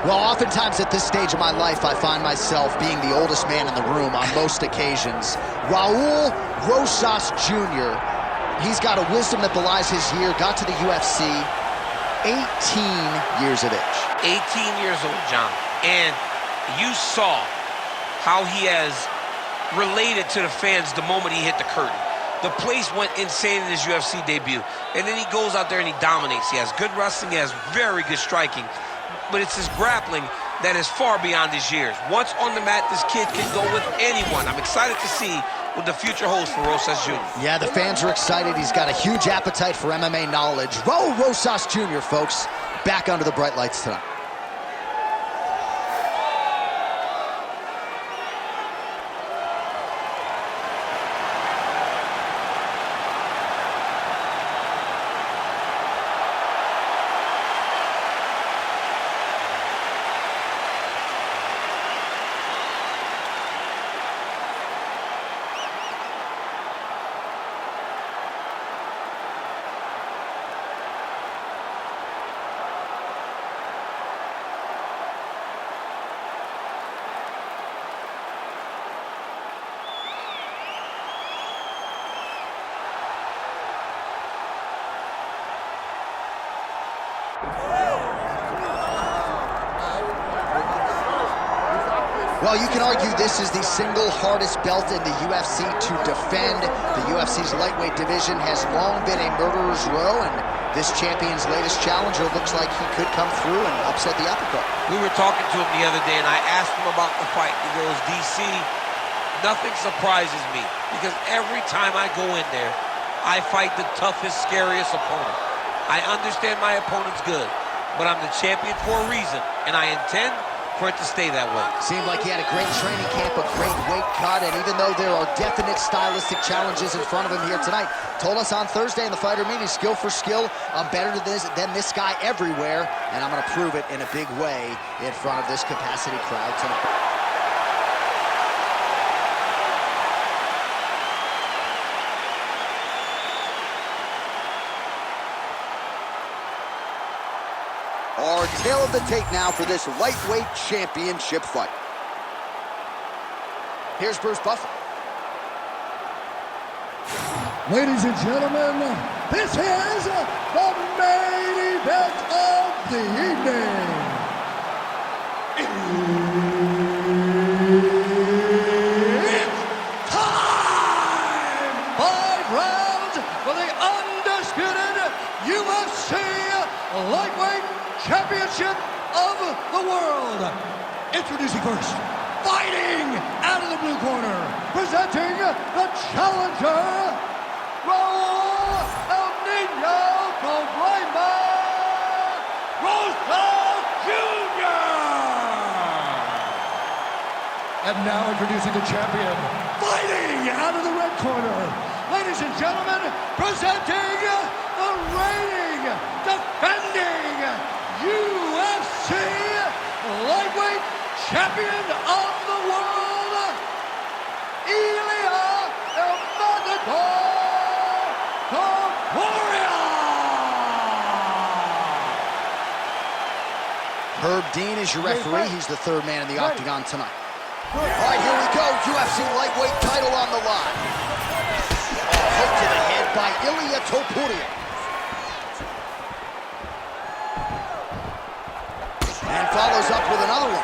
Well, oftentimes at this stage of my life, I find myself being the oldest man in the room on most occasions. Raul Rosas Jr., he's got a wisdom that belies his year, got to the UFC, 18 years of age. 18 years old, John. And you saw how he has related to the fans the moment he hit the curtain. The place went insane in his UFC debut. And then he goes out there and he dominates. He has good wrestling, he has very good striking. But it's his grappling that is far beyond his years. Once on the mat, this kid can go with anyone. I'm excited to see what the future holds for Rosas Jr. Yeah, the fans are excited. He's got a huge appetite for MMA knowledge. Raul Rosas Jr., folks, back under the bright lights tonight. Well, you can argue this is the single hardest belt in the UFC to defend. The UFC's lightweight division has long been a murderer's row, and this champion's latest challenger looks like he could come through and upset the apple cart. We were talking to him the other day, and I asked him about the fight. He goes, DC, nothing surprises me, because every time I go in there, I fight the toughest, scariest opponent. I understand my opponent's good, but I'm the champion for a reason, and I intend for it to stay that way. Seemed like he had a great training camp, a great weight cut, and even though there are definite stylistic challenges in front of him here tonight, told us on Thursday in the fighter meeting, skill for skill, I'm better than this guy everywhere, and I'm gonna prove it in a big way in front of this capacity crowd tonight. Our tail of the tape now for this lightweight championship fight. Here's Bruce Buffer. Ladies and gentlemen, this is the main event of the evening. It's time! 5 rounds for the undisputed UFC lightweight championship of the world. Introducing first, fighting out of the blue corner, presenting the challenger, Raul Rosas Jr. And now introducing the champion, fighting out of the red corner, ladies and gentlemen, presenting the reigning, defending UFC lightweight champion of the world, Ilia Topuria. Herb Dean is your referee. He's the third man in the octagon tonight. All right, here we go. UFC lightweight title on the line. Hook to the head by Ilia Topuria. And follows up with another one.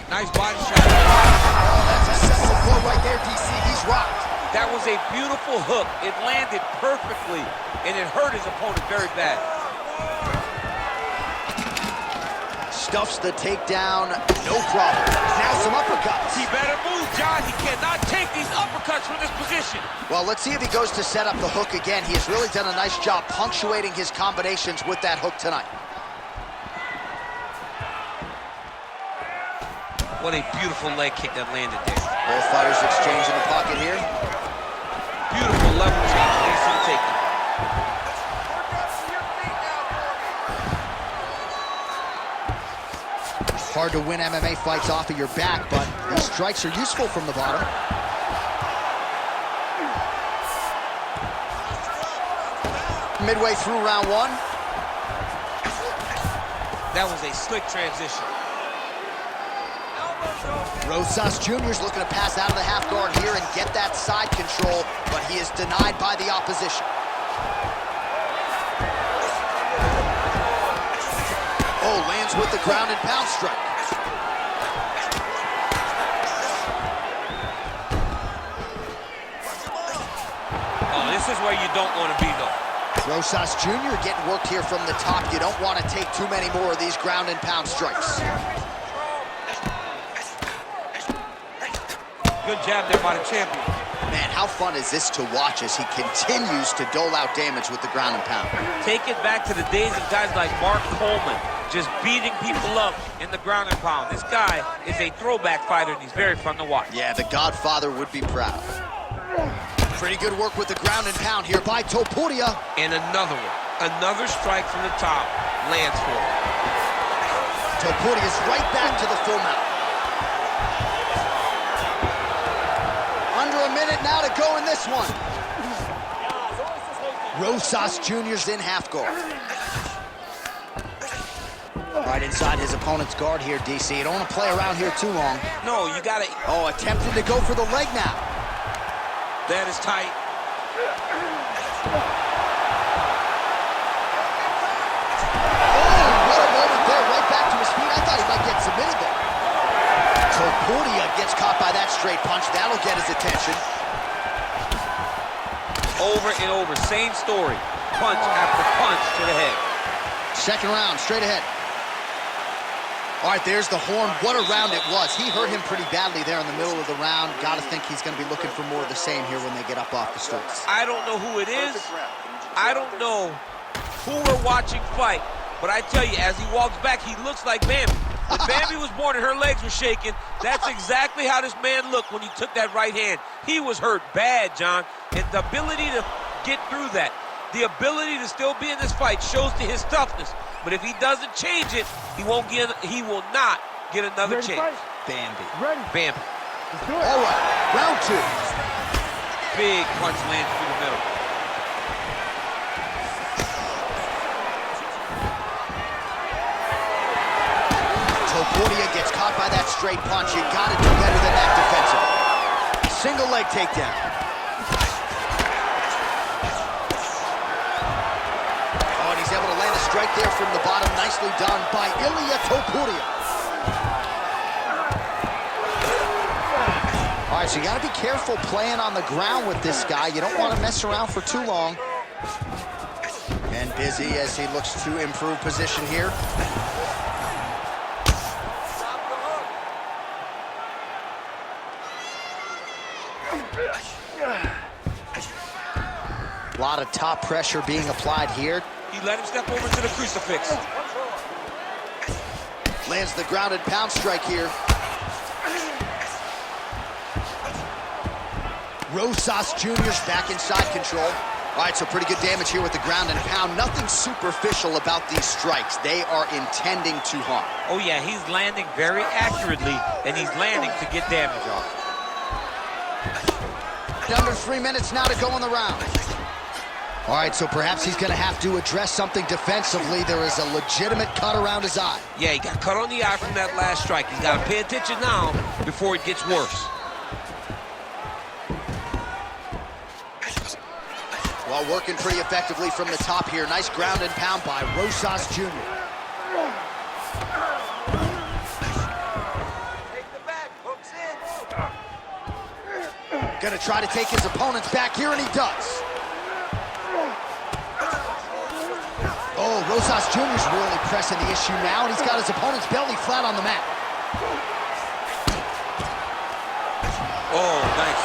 Nice body shot. Oh, that's a separate blow right there, DC. He's rocked. That was a beautiful hook. It landed perfectly, and it hurt his opponent very bad. Stuffs the takedown, no problem. Now some uppercuts. He better move, John. He cannot take these uppercuts from this position. Well, let's see if he goes to set up the hook again. He has really done a nice job punctuating his combinations with that hook tonight. What a beautiful leg kick that landed there. Both fighters exchange in the pocket here. Beautiful level change. Nice and taken. Hard to win MMA fights off of your back, but these strikes are useful from the bottom. Midway through round one. That was a slick transition. Rosas Jr. is looking to pass out of the half guard here and get that side control, but he is denied by the opposition. Oh, lands with the ground and pound strike. Oh, this is where you don't want to be, though. Rosas Jr. getting worked here from the top. You don't want to take too many more of these ground and pound strikes. Good jab there by the champion. Man, how fun is this to watch as he continues to dole out damage with the ground and pound? Take it back to the days of guys like Mark Coleman, just beating people up in the ground and pound. This guy is a throwback fighter, and he's very fun to watch. Yeah, the Godfather would be proud. Pretty good work with the ground and pound here by Topuria. And another one. Another strike from the top lands for him. Topuria's right back to the full mount. Under a minute now to go in this one. Rosas Jr.'s in half guard. Right inside his opponent's guard here, DC. You don't want to play around here too long. No, you got to... Oh, attempting to go for the leg now. That is tight. Oh, what a moment there. Right back to his feet. I thought he might get submitted there. Topuria gets caught by that straight punch. That'll get his attention. Over and over. Same story. Punch after punch to the head. Second round, straight ahead. All right, there's the horn. What a round it was. He hurt him pretty badly there in the middle of the round. Got to think he's going to be looking for more of the same here when they get up off the streets. I don't know who it is. I don't know who we're watching fight. But I tell you, as he walks back, he looks like Bambi. When Bambi was born and her legs were shaking, that's exactly how this man looked when he took that right hand. He was hurt bad, John. And the ability to get through that, the ability to still be in this fight shows to his toughness. But if he doesn't change it, he will not get another chance. Bambi. Ready. Bambi. Let's do it. All right, round two. Big punch lands through the middle. Topuria gets caught by that straight punch. You got to do better than that defensively. Single leg takedown. Oh, and he's able to land a strike there from the bottom. Nicely done by Ilia Topuria. All right, so you got to be careful playing on the ground with this guy. You don't want to mess around for too long. And busy as he looks to improve position here. A lot of top pressure being applied here. He let him step over to the crucifix. Lands the ground and pound strike here. Rosas Jr.'s back in side control. All right, so pretty good damage here with the ground and pound. Nothing superficial about these strikes. They are intending to harm. Oh, yeah, he's landing very accurately, and he's landing to get damage off. Under 3 minutes now to go in the round. All right, so perhaps he's going to have to address something defensively. There is a legitimate cut around his eye. Yeah, he got cut on the eye from that last strike. He's got to pay attention now before it gets worse. Well, working pretty effectively from the top here. Nice ground and pound by Rosas Jr. Gonna try to take his opponent's back here, and he does. Oh, Rosas Jr.'s really pressing the issue now, and he's got his opponent's belly flat on the mat. Oh, nice.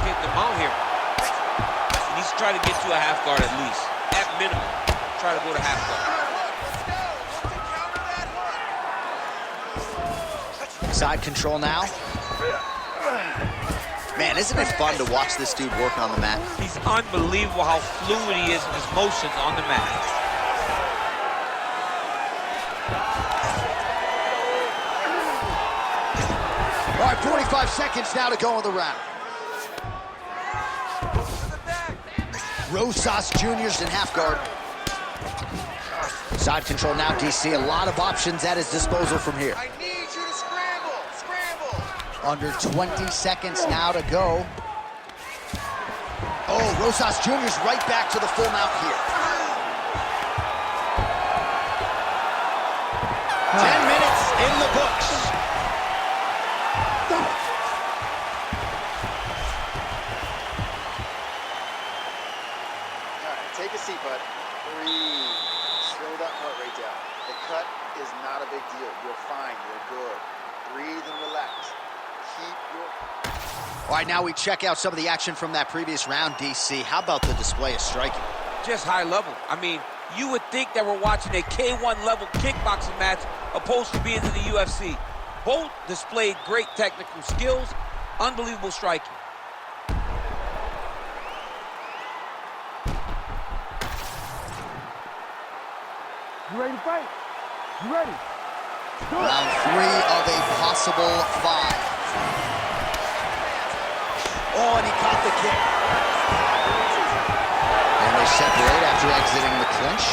Getting him out here. He needs to try to get to a half guard at least. At minimum, try to go to half guard. Side control now. Man, isn't it fun to watch this dude work on the mat? He's unbelievable how fluid he is in his motions on the mat. All right, 45 seconds now to go in the round. Rosas Jr.'s in half guard. Side control now, DC. A lot of options at his disposal from here. I need you to scramble. Scramble. Under 20 seconds now to go. Oh, Rosas Jr.'s right back to the full mount here. 10 minutes in the books. All right, take a seat, bud. Breathe. Slow that heart rate down. The cut is not a big deal. You're fine. You're good. Breathe and relax. Keep your... All right, now we check out some of the action from that previous round, DC. How about the display of striking? Just high level. I mean, you would think that we're watching a K1 level kickboxing match opposed to being in the UFC. Both displayed great technical skills, unbelievable striking. You ready to fight? You ready? Round 3 of a possible 5. Oh, and he caught the kick. And they separate after exiting the clinch.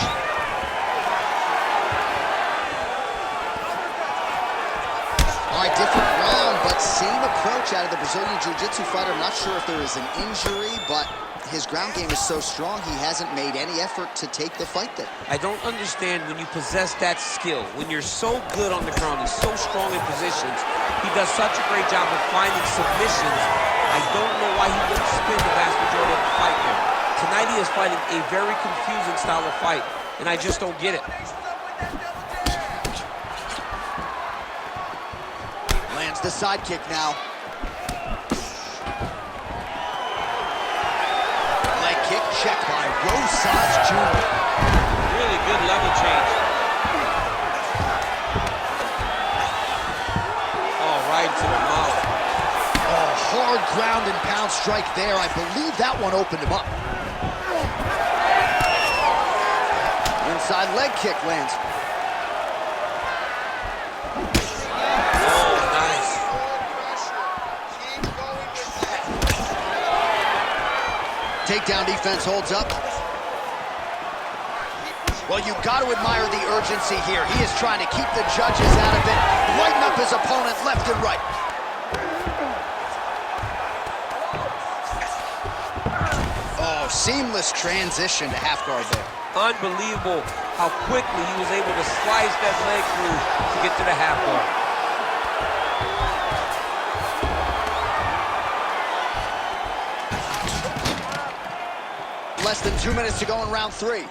All right, different round, but same approach out of the Brazilian Jiu-Jitsu fighter. I'm not sure if there is an injury, but his ground game is so strong, he hasn't made any effort to take the fight there. I don't understand when you possess that skill, when you're so good on the ground, he's so strong in positions, he does such a great job of finding submissions. I don't know why he wouldn't spin the vast majority of the fight there. Tonight he is fighting a very confusing style of fight, and I just don't get it. Lands the side kick now. Leg kick checked by Rosas Jr. Really good level change. Oh, right to the mouth. Oh, hard ground and pound strike there. I believe that one opened him up. Inside leg kick lands. Oh, nice. Keep going with that. Takedown defense holds up. Well, you've got to admire the urgency here. He is trying to keep the judges out of it, lighten up his opponent left and right. Oh, seamless transition to half guard there. Unbelievable how quickly he was able to slice that leg through to get to the half guard. Less than 2 minutes to go in round 3.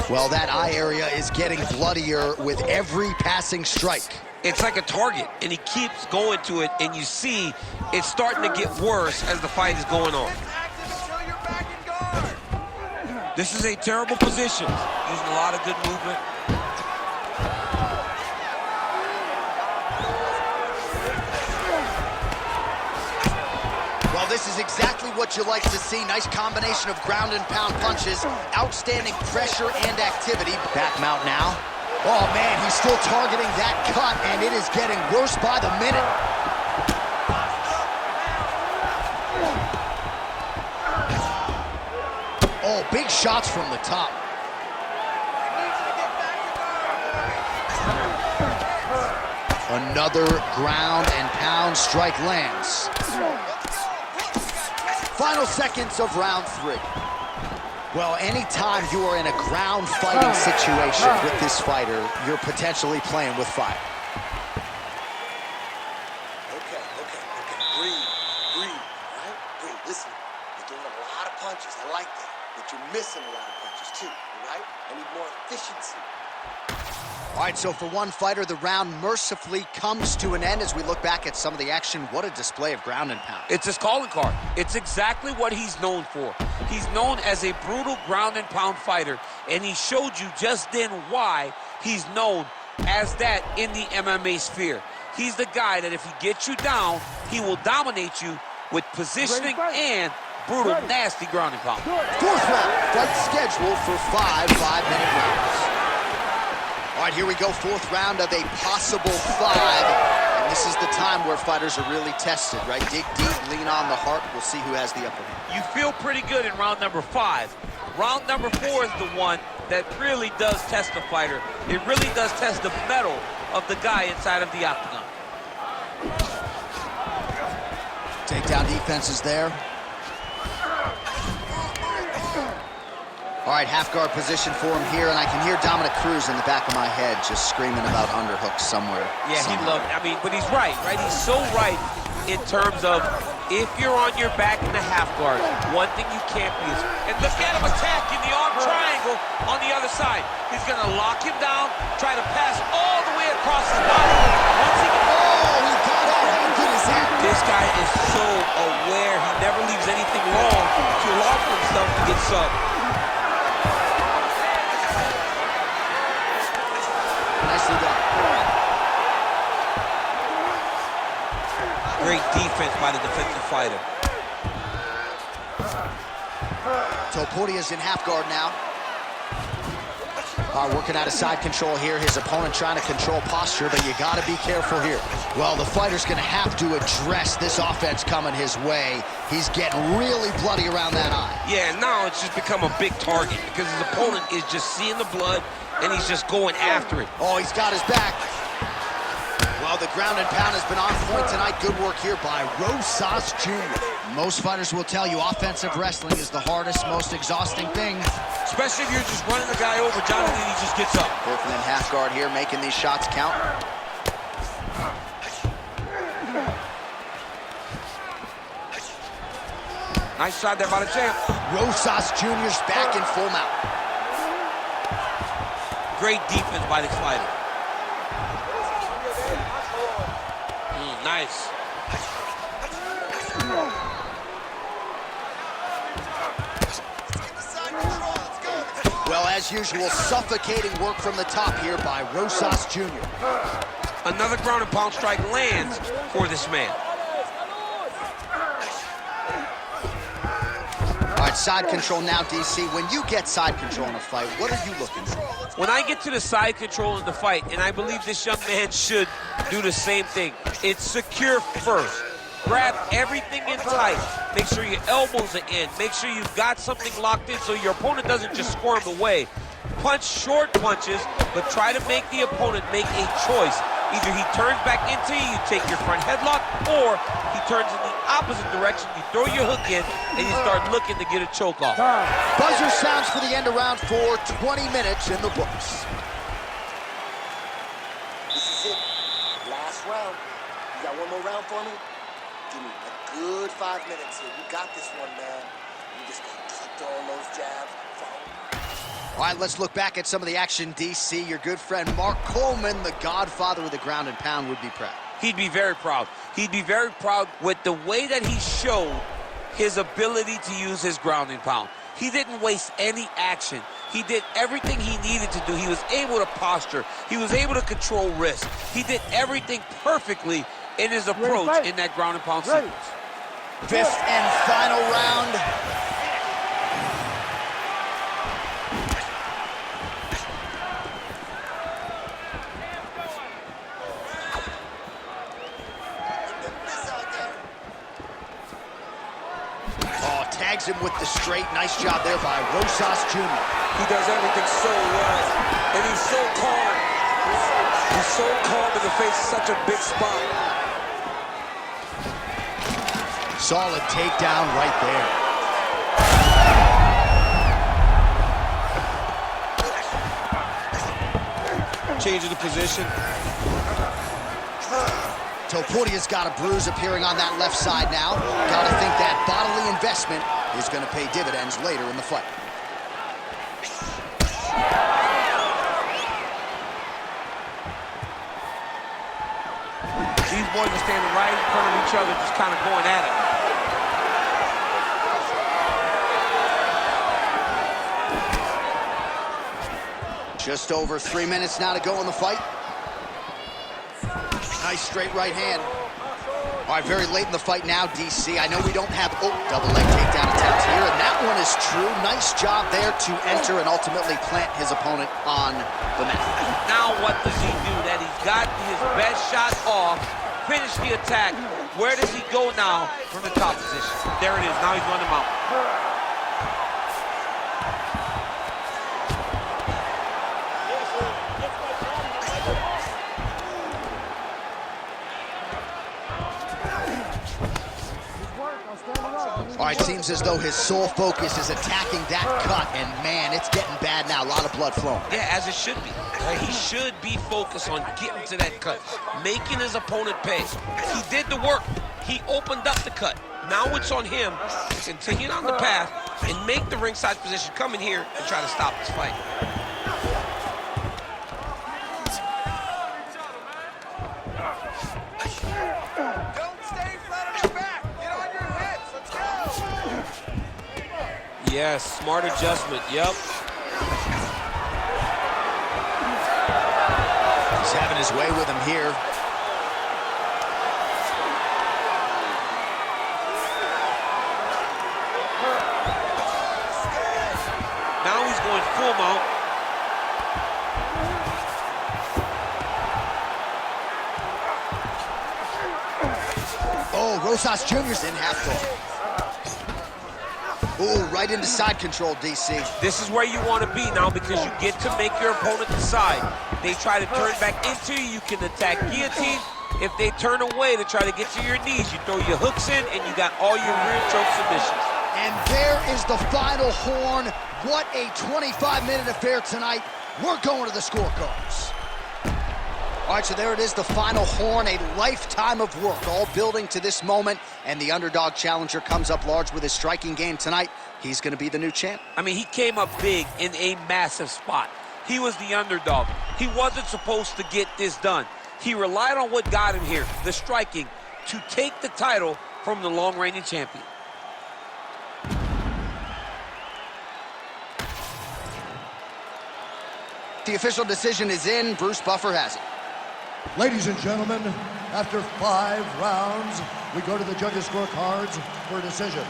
Well, that eye area is getting bloodier with every passing strike. It's like a target, and he keeps going to it, and you see it's starting to get worse as the fight is going on. This is a terrible position. Using a lot of good movement. Well, this is exactly what you like to see. Nice combination of ground and pound punches. Outstanding pressure and activity. Back mount now. Oh, man, he's still targeting that cut, and it is getting worse by the minute. Oh, big shots from the top. Another ground and pound strike lands. Final seconds of round 3. Well, anytime you are in a ground fighting situation with this fighter, you're potentially playing with fire. Okay. Breathe, right? Breathe. Listen, you're doing a lot of punches. I like that. But you're missing a lot of punches, too, right? I need more efficiency. All right, so for one fighter, the round mercifully comes to an end as we look back at some of the action. What a display of ground and pound. It's his calling card. It's exactly what he's known for. He's known as a brutal ground and pound fighter, and he showed you just then why he's known as that in the MMA sphere. He's the guy that if he gets you down, he will dominate you with positioning and brutal, nasty ground and pound. 4th round, fight scheduled for 5 5-minute rounds. All right, here we go, 4th round of a possible 5. And This is the time where fighters are really tested, right? Dig deep, lean on the heart. We'll see who has the upper hand. You feel pretty good in round number 5. Round number 4 is the one that really does test the fighter. It really does test the mettle of the guy inside of the octagon. Takedown defense is there. All right, half guard position for him here, and I can hear Dominic Cruz in the back of my head just screaming about underhooks somewhere. Yeah, he loved it. I mean, but he's right? He's so right in terms of if you're on your back in the half guard, one thing you can't be is, and look at him attacking the arm triangle on the other side. He's gonna lock him down, try to pass all the way across his body. Once he gets, he got out. How good is that? This guy is so aware. He never leaves anything long to allow for himself to get subbed. Nicely done. Great defense by the defensive fighter. Topuria's in half guard now. Working out of side control here. His opponent trying to control posture, but you got to be careful here. Well, the fighter's going to have to address this offense coming his way. He's getting really bloody around that eye. Yeah, now it's just become a big target because his opponent is just seeing the blood and he's just going after it. Oh, he's got his back. Well, the ground and pound has been on point tonight. Good work here by Rosas Jr. Most fighters will tell you offensive wrestling is the hardest, most exhausting thing. Especially if you're just running the guy over, Jonathan, he just gets up. Both in half guard here, making these shots count. Nice shot there by the champ. Rosas Jr.'s back in full mount. Great defense by this fighter. Nice. Well, as usual, suffocating work from the top here by Rosas Jr. Another ground and pound strike lands for this man. All right, side control now, DC. When you get side control in a fight, what are you looking for? When I get to the side control in the fight, and I believe this young man should do the same thing, it's secure first. Grab everything in tight. Make sure your elbows are in. Make sure you've got something locked in so your opponent doesn't just squirm away. Punch short punches, but try to make the opponent make a choice. Either he turns back into you, you take your front headlock, or he turns in the opposite direction, you throw your hook in, and you start looking to get a choke off. Buzzer sounds for the end of round 4, 20 minutes in the books. This is it. Last round. You got one more round for me? Give me a good 5 minutes here. You got this one, man. You just gotta keep throwing those jabs. All right, let's look back at some of the action, DC. Your good friend Mark Coleman, the godfather of the ground and pound, would be proud. He'd be very proud. He'd be very proud with the way that he showed his ability to use his ground and pound. He didn't waste any action. He did everything he needed to do. He was able to posture. He was able to control risk. He did everything perfectly in his approach in that ground and pound sequence. 5th and final round. Tags him with the straight. Nice job there by Rosas Jr. He does everything so well, and he's so calm. He's so calm in the face of such a big spot. Solid takedown right there. Changing the position. Topuria's got a bruise appearing on that left side now. Gotta think that bodily investment is gonna pay dividends later in the fight. These boys are standing right in front of each other, just kind of going at it. Just over 3 minutes now to go in the fight. Nice straight right hand. All right, very late in the fight now, DC. I know we don't have double leg takedown attempts here, and that one is true. Nice job there to enter and ultimately plant his opponent on the mat. Now what does he do? That he's got his best shot off. finish the attack. Where does he go now from the top position? There it is. Now he's running him out. All right, seems as though his sole focus is attacking that cut, and man, it's getting bad now. A lot of blood flowing. Yeah, as it should be. Right? He should be focused on getting to that cut, making his opponent pay. He did the work. He opened up the cut. Now it's on him to continue on the path and make the ringside position, come in here and try to stop this fight. Yes, smart adjustment, yep. He's having his way with him here. Now he's going full mount. Oh, Rosas Jr.'s in half-guard. Ooh, right into side control, DC. This is where you want to be now because you get to make your opponent decide. They try to turn back into you, you can attack guillotine. If they turn away to try to get to your knees, you throw your hooks in and you got all your rear choke submissions. And there is the final horn. What a 25-minute affair tonight. We're going to the scorecards. All right, so there it is, the final horn, a lifetime of work, all building to this moment, and the underdog challenger comes up large with his striking game tonight. He's going to be the new champ. I mean, he came up big in a massive spot. He was the underdog. He wasn't supposed to get this done. He relied on what got him here, the striking, to take the title from the long-reigning champion. The official decision is in. Bruce Buffer has it. Ladies and gentlemen, after 5 rounds, we go to the judges' scorecards for a decision.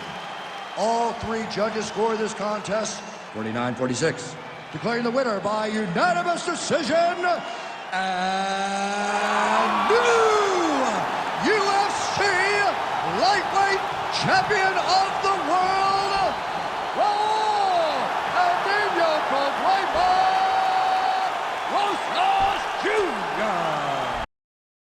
All 3 judges score this contest 49-46. Declaring the winner by unanimous decision, and new UFC lightweight champion of